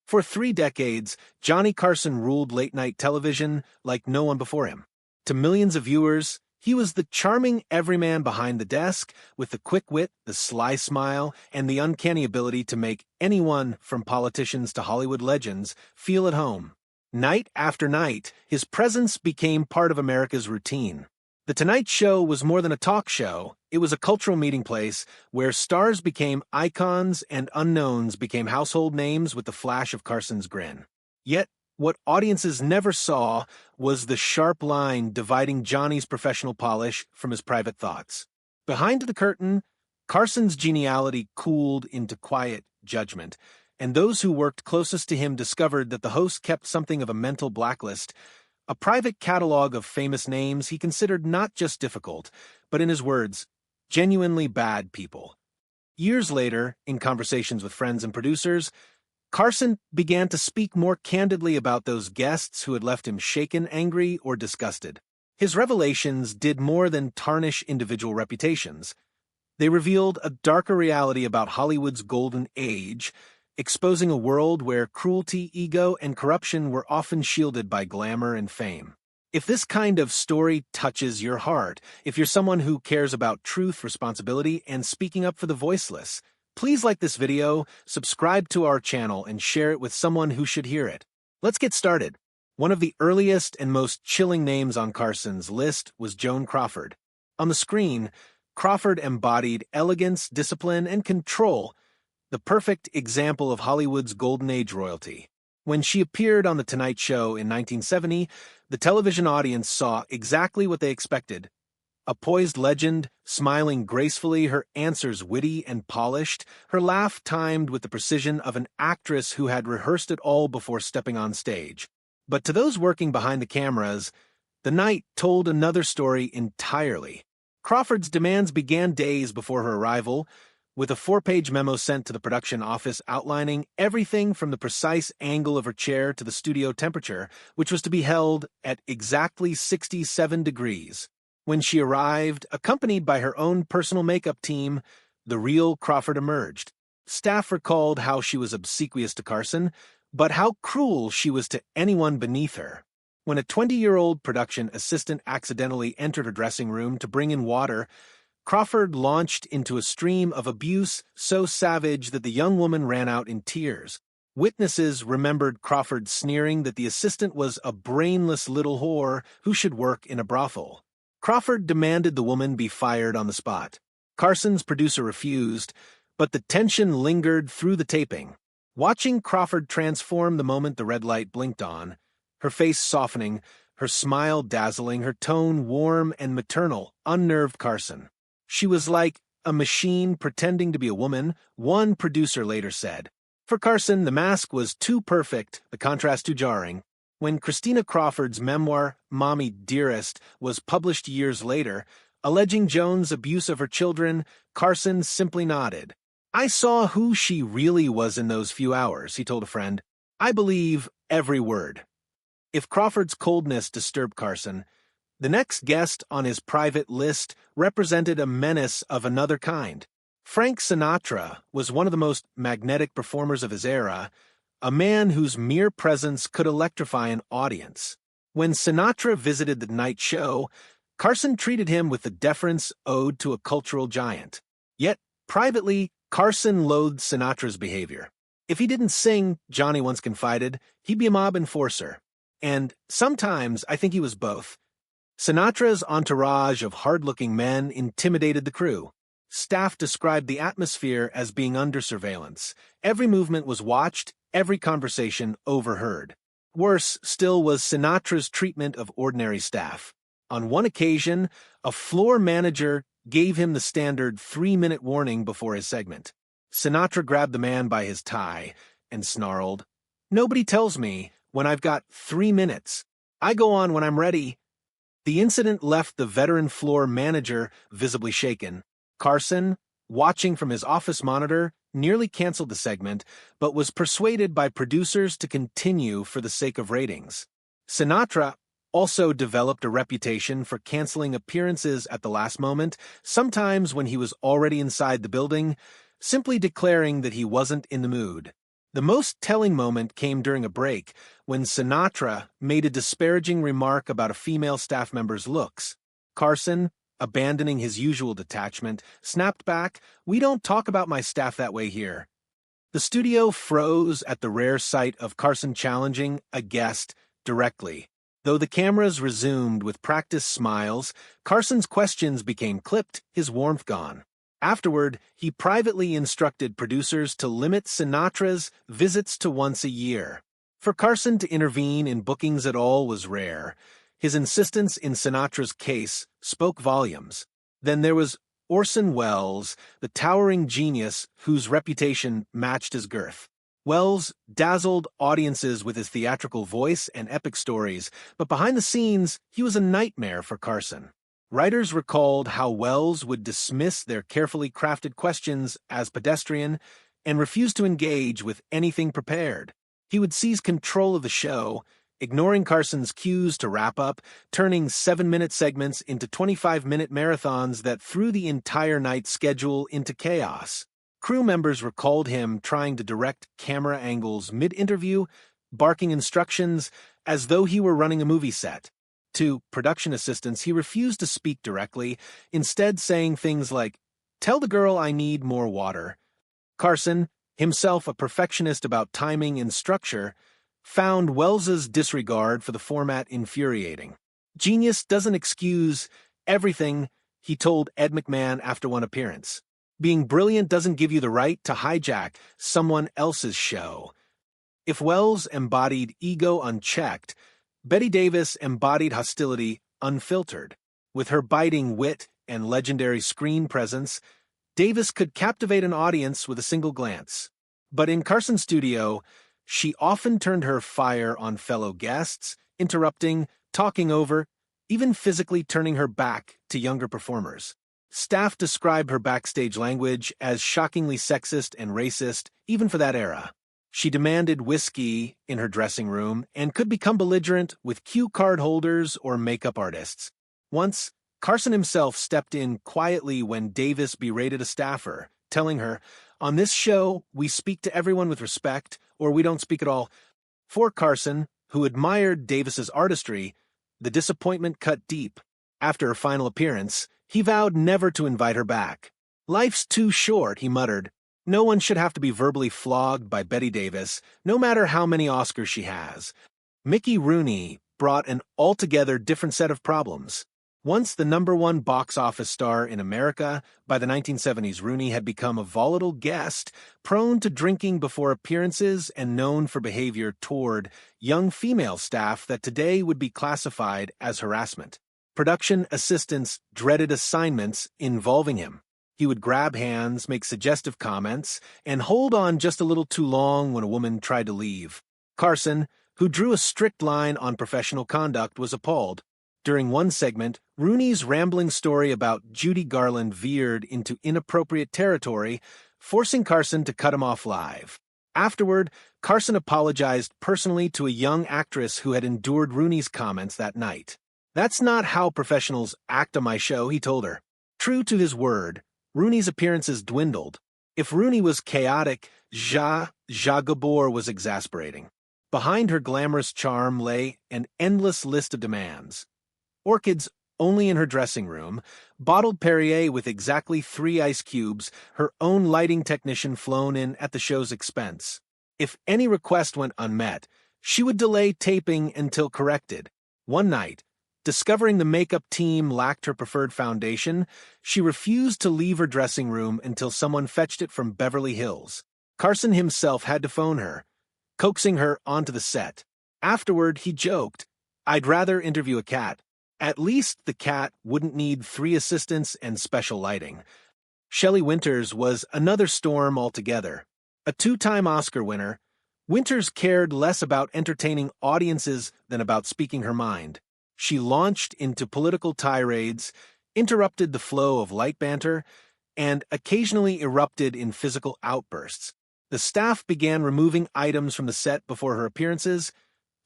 For 3 decades, Johnny Carson ruled late-night television like no one before him. To millions of viewers, he was the charming everyman behind the desk, with the quick wit, the sly smile, and the uncanny ability to make anyone, from politicians to Hollywood legends, feel at home. Night after night, his presence became part of America's routine. The Tonight Show was more than a talk show. It was a cultural meeting place where stars became icons and unknowns became household names with the flash of Carson's grin. Yet, what audiences never saw was the sharp line dividing Johnny's professional polish from his private thoughts. Behind the curtain, Carson's geniality cooled into quiet judgment, and those who worked closest to him discovered that the host kept something of a mental blacklist, a private catalog of famous names he considered not just difficult, but in his words, genuinely bad people. Years later, in conversations with friends and producers, Carson began to speak more candidly about those guests who had left him shaken, angry, or disgusted. His revelations did more than tarnish individual reputations. They revealed a darker reality about Hollywood's golden age, exposing a world where cruelty, ego, and corruption were often shielded by glamour and fame. If this kind of story touches your heart, if you're someone who cares about truth, responsibility, and speaking up for the voiceless, please like this video, subscribe to our channel, and share it with someone who should hear it. Let's get started. One of the earliest and most chilling names on Carson's list was Joan Crawford. On the screen, Crawford embodied elegance, discipline, and control, the perfect example of Hollywood's golden age royalty. When she appeared on The Tonight Show in 1970, the television audience saw exactly what they expected. A poised legend, smiling gracefully, her answers witty and polished, her laugh timed with the precision of an actress who had rehearsed it all before stepping on stage. But to those working behind the cameras, the night told another story entirely. Crawford's demands began days before her arrival, with a 4-page memo sent to the production office outlining everything from the precise angle of her chair to the studio temperature, which was to be held at exactly 67 degrees. When she arrived, accompanied by her own personal makeup team, the real Crawford emerged. Staff recalled how she was obsequious to Carson, but how cruel she was to anyone beneath her. When a 20-year-old production assistant accidentally entered her dressing room to bring in water, Crawford launched into a stream of abuse so savage that the young woman ran out in tears. Witnesses remembered Crawford sneering that the assistant was a brainless little whore who should work in a brothel. Crawford demanded the woman be fired on the spot. Carson's producer refused, but the tension lingered through the taping. Watching Crawford transform the moment the red light blinked on, her face softening, her smile dazzling, her tone warm and maternal, unnerved Carson. She was like a machine pretending to be a woman, one producer later said. For Carson, the mask was too perfect, the contrast too jarring. When Christina Crawford's memoir, Mommy Dearest, was published years later, alleging Joan's abuse of her children, Carson simply nodded. "I saw who she really was in those few hours," he told a friend. "I believe every word." If Crawford's coldness disturbed Carson, the next guest on his private list represented a menace of another kind. Frank Sinatra was one of the most magnetic performers of his era, a man whose mere presence could electrify an audience. When Sinatra visited The Tonight Show, Carson treated him with the deference owed to a cultural giant. Yet, privately, Carson loathed Sinatra's behavior. If he didn't sing, Johnny once confided, he'd be a mob enforcer. And sometimes I think he was both. Sinatra's entourage of hard-looking men intimidated the crew. Staff described the atmosphere as being under surveillance. Every movement was watched, every conversation overheard. Worse still was Sinatra's treatment of ordinary staff. On one occasion, a floor manager gave him the standard 3-minute warning before his segment. Sinatra grabbed the man by his tie and snarled, "Nobody tells me when I've got 3 minutes. I go on when I'm ready." The incident left the veteran floor manager visibly shaken. Carson, watching from his office monitor, nearly canceled the segment, but was persuaded by producers to continue for the sake of ratings. Sinatra also developed a reputation for canceling appearances at the last moment, sometimes when he was already inside the building, simply declaring that he wasn't in the mood. The most telling moment came during a break when Sinatra made a disparaging remark about a female staff member's looks. Carson, abandoning his usual detachment, snapped back, "We don't talk about my staff that way here." The studio froze at the rare sight of Carson challenging a guest directly. Though the cameras resumed with practiced smiles, Carson's questions became clipped, his warmth gone. Afterward, he privately instructed producers to limit Sinatra's visits to once a year. For Carson to intervene in bookings at all was rare. His insistence in Sinatra's case spoke volumes. Then there was Orson Welles, the towering genius whose reputation matched his girth. Welles dazzled audiences with his theatrical voice and epic stories, but behind the scenes, he was a nightmare for Carson. Writers recalled how Welles would dismiss their carefully crafted questions as pedestrian and refuse to engage with anything prepared. He would seize control of the show, ignoring Carson's cues to wrap up, turning 7-minute segments into 25-minute marathons that threw the entire night's schedule into chaos. Crew members recalled him trying to direct camera angles mid-interview, barking instructions as though he were running a movie set. To production assistants, he refused to speak directly, instead saying things like, "Tell the girl I need more water." Carson, himself a perfectionist about timing and structure, found Welles's disregard for the format infuriating. "Genius doesn't excuse everything," he told Ed McMahon after one appearance. "Being brilliant doesn't give you the right to hijack someone else's show." If Welles embodied ego unchecked, Bette Davis embodied hostility unfiltered. With her biting wit and legendary screen presence, Davis could captivate an audience with a single glance. But in Carson's studio, she often turned her fire on fellow guests, interrupting, talking over, even physically turning her back to younger performers. Staff described her backstage language as shockingly sexist and racist, even for that era. She demanded whiskey in her dressing room and could become belligerent with cue card holders or makeup artists. Once, Carson himself stepped in quietly when Davis berated a staffer, telling her, "On this show, we speak to everyone with respect, or we don't speak at all." For Carson, who admired Davis's artistry, the disappointment cut deep. After her final appearance, he vowed never to invite her back. "Life's too short," he muttered. "No one should have to be verbally flogged by Bette Davis, no matter how many Oscars she has." Mickey Rooney brought an altogether different set of problems. Once the #1 box office star in America, by the 1970s Rooney had become a volatile guest, prone to drinking before appearances and known for behavior toward young female staff that today would be classified as harassment. Production assistants dreaded assignments involving him. He would grab hands, make suggestive comments, and hold on just a little too long when a woman tried to leave. Carson, who drew a strict line on professional conduct, was appalled. During one segment, Rooney's rambling story about Judy Garland veered into inappropriate territory, forcing Carson to cut him off live. Afterward, Carson apologized personally to a young actress who had endured Rooney's comments that night. "That's not how professionals act on my show," he told her. True to his word, Rooney's appearances dwindled. If Rooney was chaotic, Zsa Gabor was exasperating. Behind her glamorous charm lay an endless list of demands. Orchids only in her dressing room, bottled Perrier with exactly 3 ice cubes, her own lighting technician flown in at the show's expense. If any request went unmet, she would delay taping until corrected. One night, discovering the makeup team lacked her preferred foundation, she refused to leave her dressing room until someone fetched it from Beverly Hills. Carson himself had to phone her, coaxing her onto the set. Afterward, he joked, "I'd rather interview a cat. At least the cat wouldn't need 3 assistants and special lighting." Shelley Winters was another storm altogether. A 2-time Oscar winner, Winters cared less about entertaining audiences than about speaking her mind. She launched into political tirades, interrupted the flow of light banter, and occasionally erupted in physical outbursts. The staff began removing items from the set before her appearances,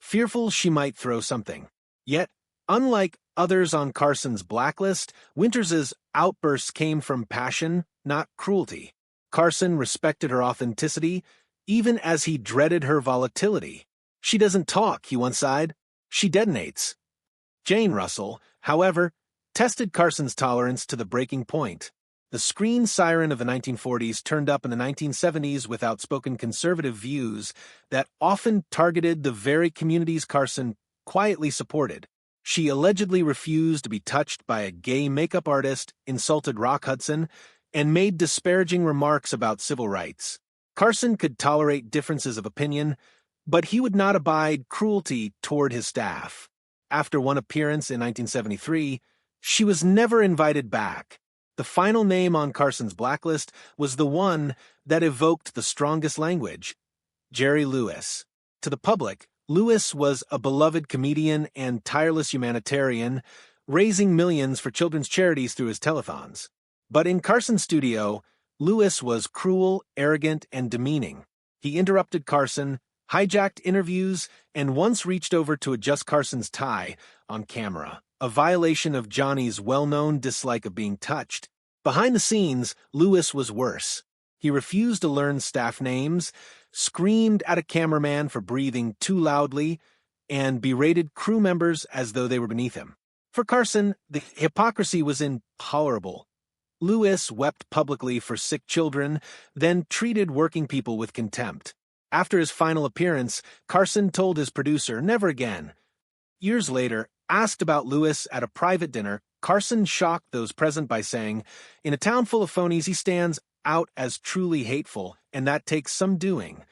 fearful she might throw something. Yet, unlike others on Carson's blacklist, Winters's outbursts came from passion, not cruelty. Carson respected her authenticity, even as he dreaded her volatility. "She doesn't talk," he once sighed. "She detonates." Jane Russell, however, tested Carson's tolerance to the breaking point. The screen siren of the 1940s turned up in the 1970s with outspoken conservative views that often targeted the very communities Carson quietly supported. She allegedly refused to be touched by a gay makeup artist, insulted Rock Hudson, and made disparaging remarks about civil rights. Carson could tolerate differences of opinion, but he would not abide cruelty toward his staff. After one appearance in 1973, she was never invited back. The final name on Carson's blacklist was the one that evoked the strongest language: Jerry Lewis. To the public, Lewis was a beloved comedian and tireless humanitarian, raising millions for children's charities through his telethons. But in Carson's studio, Lewis was cruel, arrogant, and demeaning. He interrupted Carson, hijacked interviews, and once reached over to adjust Carson's tie on camera, a violation of Johnny's well-known dislike of being touched. Behind the scenes, Lewis was worse. He refused to learn staff names, screamed at a cameraman for breathing too loudly, and berated crew members as though they were beneath him. For Carson, the hypocrisy was intolerable. Lewis wept publicly for sick children, then treated working people with contempt. After his final appearance, Carson told his producer, "Never again." Years later, asked about Lewis at a private dinner, Carson shocked those present by saying, "In a town full of phonies, he stands out as truly hateful, and that takes some doing."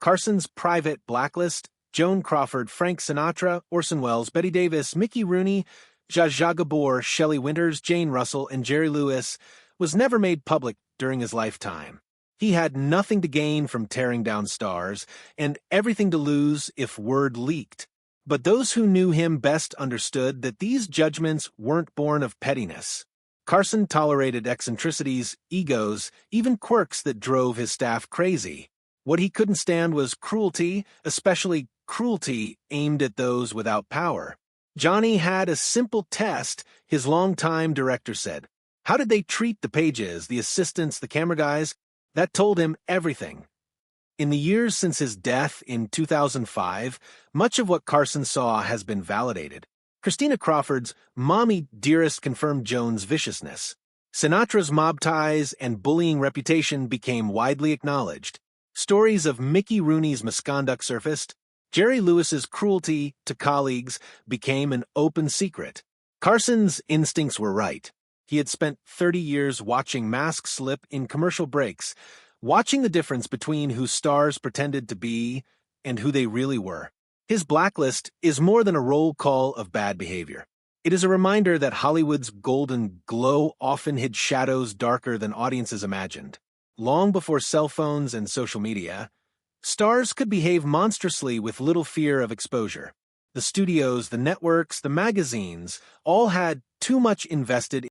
Carson's private blacklist: Joan Crawford, Frank Sinatra, Orson Welles, Betty Davis, Mickey Rooney, Zsa Zsa Gabor, Shelley Winters, Jane Russell, and Jerry Lewis, was never made public during his lifetime. He had nothing to gain from tearing down stars, and everything to lose if word leaked. But those who knew him best understood that these judgments weren't born of pettiness. Carson tolerated eccentricities, egos, even quirks that drove his staff crazy. What he couldn't stand was cruelty, especially cruelty aimed at those without power. Johnny had a simple test, his longtime director said. How did they treat the pages, the assistants, the camera guys? That told him everything. In the years since his death in 2005, much of what Carson saw has been validated. Christina Crawford's "Mommy Dearest" confirmed Joan's viciousness. Sinatra's mob ties and bullying reputation became widely acknowledged. Stories of Mickey Rooney's misconduct surfaced. Jerry Lewis's cruelty to colleagues became an open secret. Carson's instincts were right. He had spent 30 years watching masks slip in commercial breaks, watching the difference between who stars pretended to be and who they really were. His blacklist is more than a roll call of bad behavior. It is a reminder that Hollywood's golden glow often hid shadows darker than audiences imagined. Long before cell phones and social media, stars could behave monstrously with little fear of exposure. The studios, the networks, the magazines all had too much invested